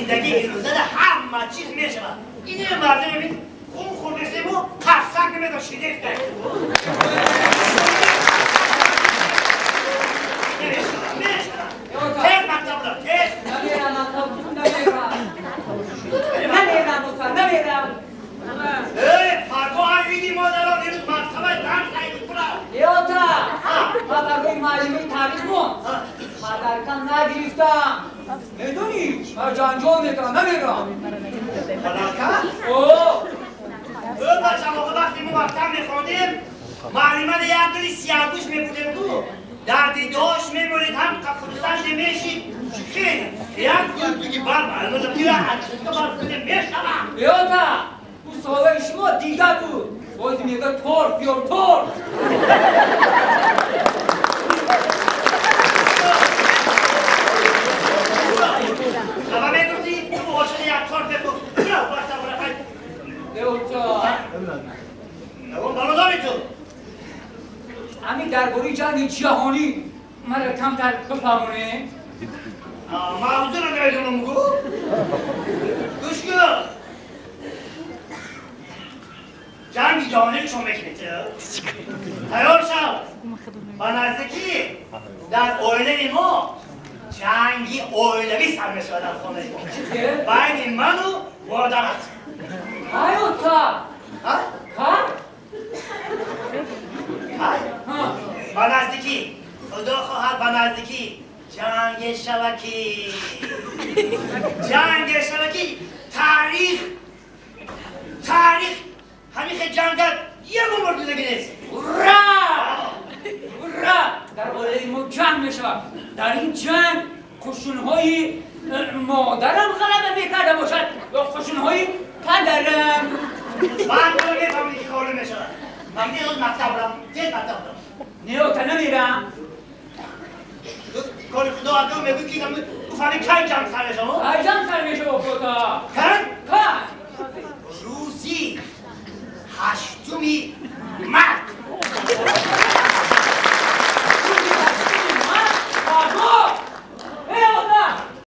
زندگی این روزه همه چیز میشود. این مردم ببین خون خورده و ترسک نمیدون شیده کرد. تیز مکتب را تیز. نمیرم فرقا هایدی مادران این روز مکتبه درس نهید برا. لیاتا بابا روی معلومی تاریخ کن مدرکم نگرفتم میدونی من جنجال میکنم نمیرم مدرکم؟ اوه بچه موقع وقتی ما مکتب میخوندیم معلمان یک دلی سیاه‌پوش میبودیم تو در دیده‌هاش میبرید هم خودستان نمیشید خیلی یک گل بگی بر معلمان بیره حدشت که بر خودم میشتم لیاتا اون سوال شما دیگه بود باز میگه تور بیار تور اما میگفتی تو باشد یک تور بگو برو باشد برو خیلی لیاتا نگم بالا داری تو همین درباره جنگ جهانی مرا کمتر بفهمونه موضوع رو نمیدونم بگو گوش کن جنگ جهانی چون میکنید تیار شد با نزدیکی در اویله ما جنگی اویلوی سر میشود در خانه ما بین من و مادرت لیاتا ها؟ با نزدیکی خدا خواهد با نزدیکی جنگ شبکی تاریخ همیشه جنگ یک عمر دیدگی نیست هورا در اوله ما جنگ میشود در این جنگ خشونهای مادرم غلبه میکرده باشد یا خشونهای پدرم من تو نفهمیدی که کارو میشود من دیروز مکتب برم لیاتا نمیرم کار خدا عدو میگو که گفتنی کی جنگ سر میشم جنگ سر میشه با خدا کی؟ کی؟ روزی 8